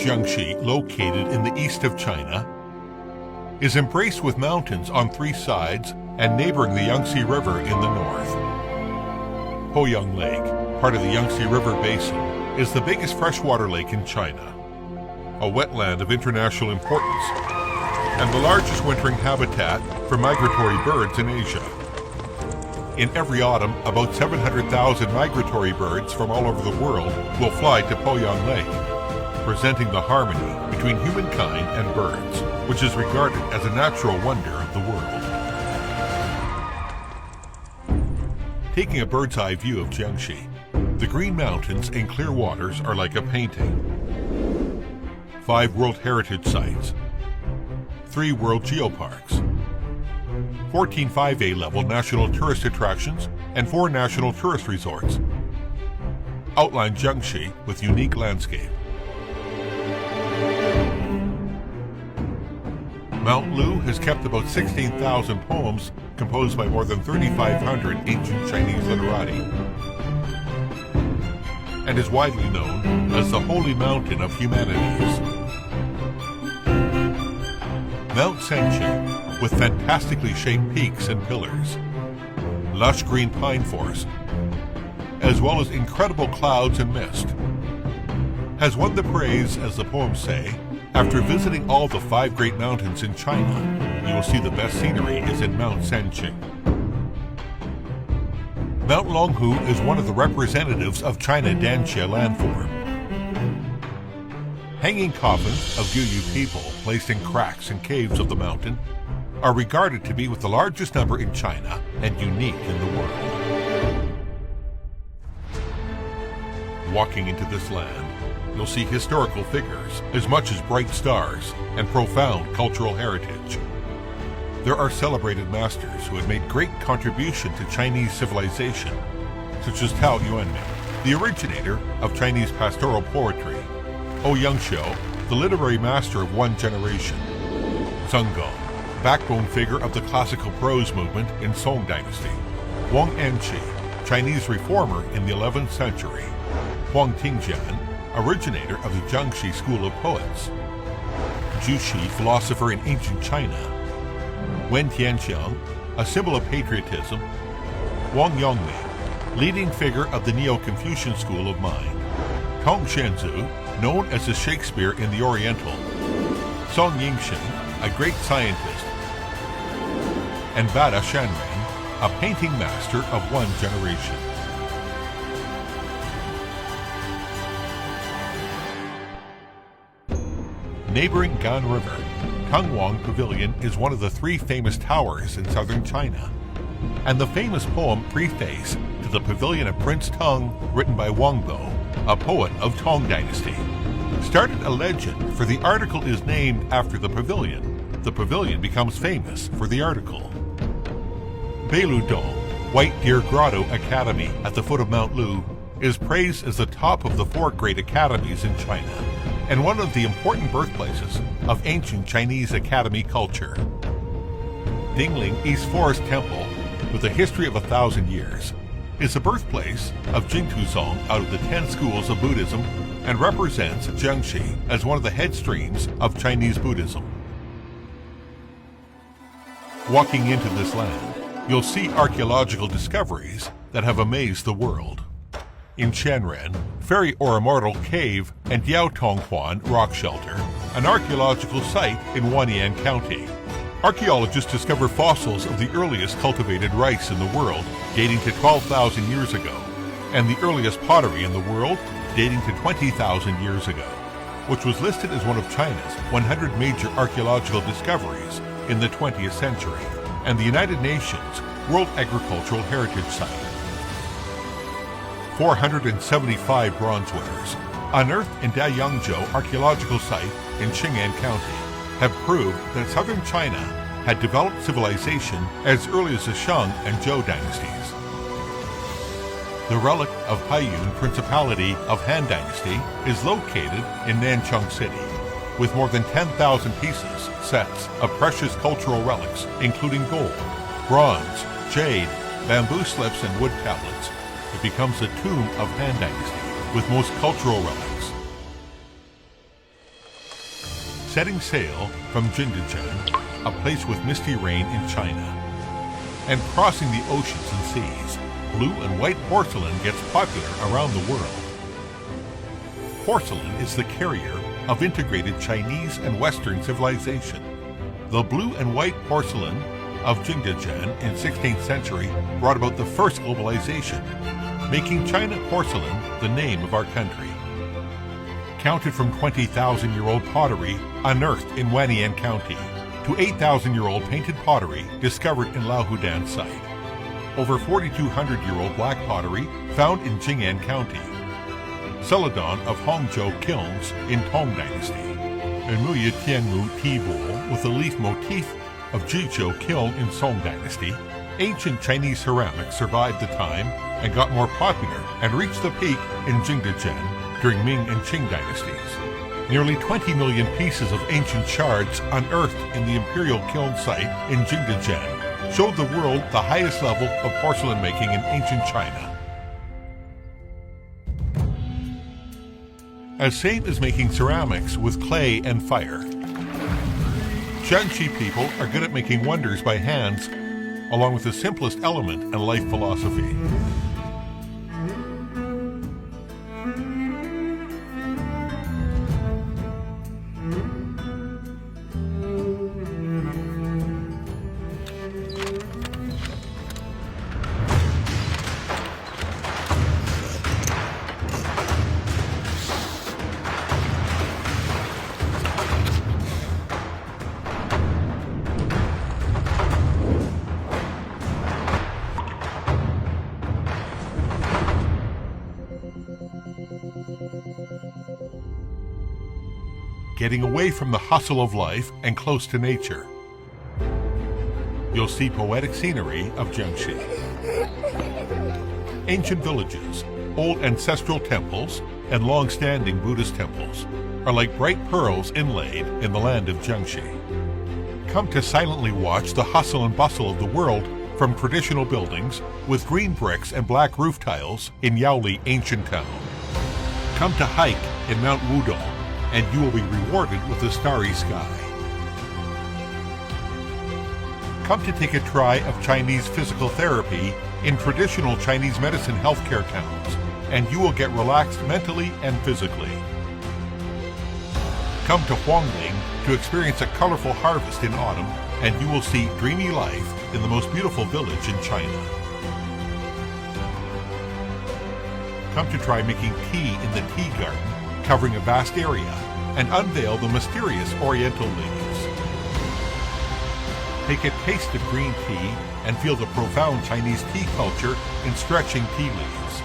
Jiangxi, located in the east of China, is embraced with mountains on three sides and neighboring the Yangtze River in the north. Poyang Lake, part of the Yangtze River Basin, is the biggest freshwater lake in China, a wetland of international importance, and the largest wintering habitat for migratory birds in Asia. In every autumn, about 700,000 migratory birds from all over the world will fly to Poyang Lake, presenting the harmony between humankind and birds, which is regarded as a natural wonder of the world. Taking a bird's eye view of Jiangxi, the green mountains and clear waters are like a painting. 5 World Heritage Sites, 3 World Geoparks, 14 5A level national tourist attractions, and 4 national tourist resorts outline Jiangxi with unique landscape. Mount Lu has kept about 16,000 poems composed by more than 3,500 ancient Chinese literati, and is widely known as the Holy Mountain of Humanities. Mount Sanqing, with fantastically shaped peaks and pillars, lush green pine forest, as well as incredible clouds and mist, has won the praise, as the poems say, after visiting all the 5 great mountains in China, you will see the best scenery is in Mount Sanqing. Mount Longhu is one of the representatives of China Danxia landform. Hanging coffins of Yuyu people placed in cracks and caves of the mountain are regarded to be with the largest number in China and unique in the world. Walking into this land, you'll see historical figures as much as bright stars and profound cultural heritage. There are celebrated masters who had made great contribution to Chinese civilization, such as Tao Yuanming, the originator of Chinese pastoral poetry, Ouyang Xiu, the literary master of one generation, Zheng Gong, backbone figure of the classical prose movement in Song Dynasty, Wang Anqi, Chinese reformer in the 11th century, Huang Tingjian, originator of the Jiangxi school of poets, Zhu Xi, philosopher in ancient China, Wen Tianqiang, a symbol of patriotism, Wang Yongming, leading figure of the Neo-Confucian school of mind, Tong Xianzu, known as the Shakespeare in the Oriental, Song Yingshin, a great scientist, and Bada Shanren, a painting master of one generation. Neighboring Gan River, Tungwang Pavilion is one of the 3 famous towers in southern China, and the famous poem preface to the Pavilion of Prince Tang, written by Wang Bo, a poet of Tang Dynasty, started a legend, for the article is named after the pavilion. The pavilion becomes famous for the article. Beiludong, White Deer Grotto Academy at the foot of Mount Lu, is praised as the top of the 4 great academies in China, and one of the important birthplaces of ancient Chinese academy culture. Dingling East Forest Temple, with a history of 1,000 years, is the birthplace of Jingtuzong out of the 10 schools of Buddhism and represents Jiangxi as one of the head streams of Chinese Buddhism. Walking into this land, you'll see archaeological discoveries that have amazed the world. In Qianren, Fairy or Immortal Cave and Yaotonghuan Rock Shelter, an archaeological site in Wanyan County. Archaeologists discover fossils of the earliest cultivated rice in the world, dating to 12,000 years ago, and the earliest pottery in the world, dating to 20,000 years ago, which was listed as one of China's 100 major archaeological discoveries in the 20th century, and the United Nations World Agricultural Heritage Site. 475 bronze wares, unearthed in Dayangzhou Archaeological Site in Qing'an County, have proved that southern China had developed civilization as early as the Shang and Zhou dynasties. The relic of Haiyun Principality of Han Dynasty is located in Nanchang City, with more than 10,000 pieces, sets of precious cultural relics, including gold, bronze, jade, bamboo slips, and wood tablets. It becomes the tomb of Han Dynasty, with most cultural relics. setting sail from Jiangxi, a place with misty rain in China, and crossing the oceans and seas, blue and white porcelain gets popular around the world. Porcelain is the carrier of integrated Chinese and Western civilization. The blue and white porcelain of Jiangxi in 16th century brought about the first globalization, making China porcelain the name of our country. Counted from 20,000-year-old pottery unearthed in Wanyan County to 8,000-year-old painted pottery discovered in Laohudan site. Over 4,200-year-old black pottery found in Jing'an County. Celadon of Hongzhou kilns in Tang Dynasty. And Muya Tianmu tea bowl with a leaf motif of Jizhou kiln in Song Dynasty. Ancient Chinese ceramics survived the time and got more popular and reached the peak in Jingdezhen during Ming and Qing dynasties. Nearly 20 million pieces of ancient shards unearthed in the imperial kiln site in Jingdezhen showed the world the highest level of porcelain making in ancient China. As same as making ceramics with clay and fire. Jiangxi people are good at making wonders by hands, along with the simplest element and life philosophy. Getting away from the hustle of life and close to nature. You'll see poetic scenery of Jiangxi. Ancient villages, old ancestral temples, and long-standing Buddhist temples are like bright pearls inlaid in the land of Jiangxi. Come to silently watch the hustle and bustle of the world from traditional buildings with green bricks and black roof tiles in Yaoli ancient town. Come to hike in Mount Wudong, and you will be rewarded with a starry sky. Come to take a try of Chinese physical therapy in traditional Chinese medicine healthcare towns, and you will get relaxed mentally and physically. Come to Huangling to experience a colorful harvest in autumn, and you will see dreamy life in the most beautiful village in China. Come to try making tea in the tea garden, covering a vast area, and unveil the mysterious oriental leaves. Take a taste of green tea and feel the profound Chinese tea culture in stretching tea leaves.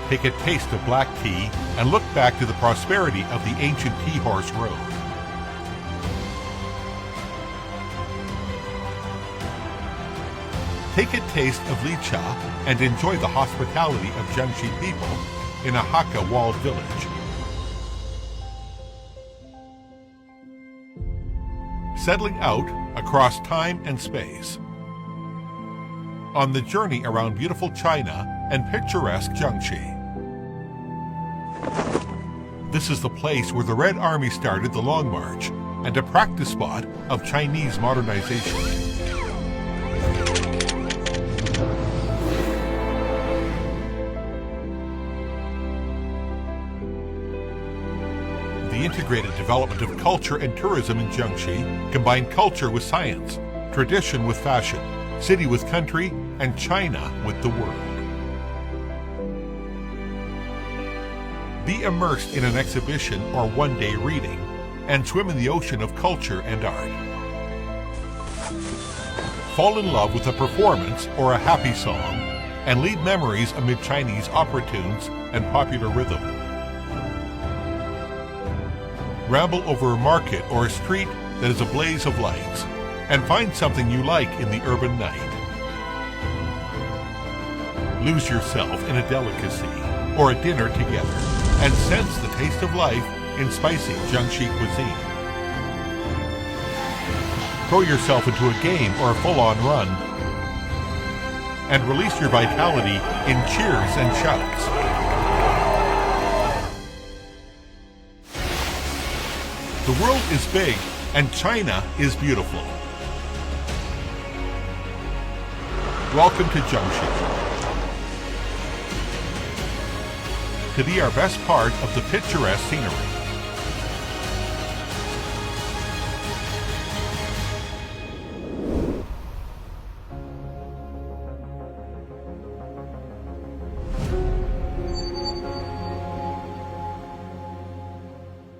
Take a taste of black tea and look back to the prosperity of the ancient tea horse road. Take a taste of Li Cha and enjoy the hospitality of Jiangxi people in a Hakka walled village. Settling out across time and space. On the journey around beautiful China and picturesque Jiangxi. This is the place where the Red Army started the Long March and a practice spot of Chinese modernization. The integrated development of culture and tourism in Jiangxi combined culture with science, tradition with fashion, city with country, and China with the world. Be immersed in an exhibition or one-day reading, and swim in the ocean of culture and art. Fall in love with a performance or a happy song, and leave memories amid Chinese opera tunes and popular rhythm. Ramble over a market or a street that is a blaze of lights, and find something you like in the urban night. Lose yourself in a delicacy or a dinner together, and sense the taste of life in spicy Jiangxi cuisine. Throw yourself into a game or a full-on run, and release your vitality in cheers and shouts. The world is big and China is beautiful. Welcome to Jiangxi. To be our best part of the picturesque scenery.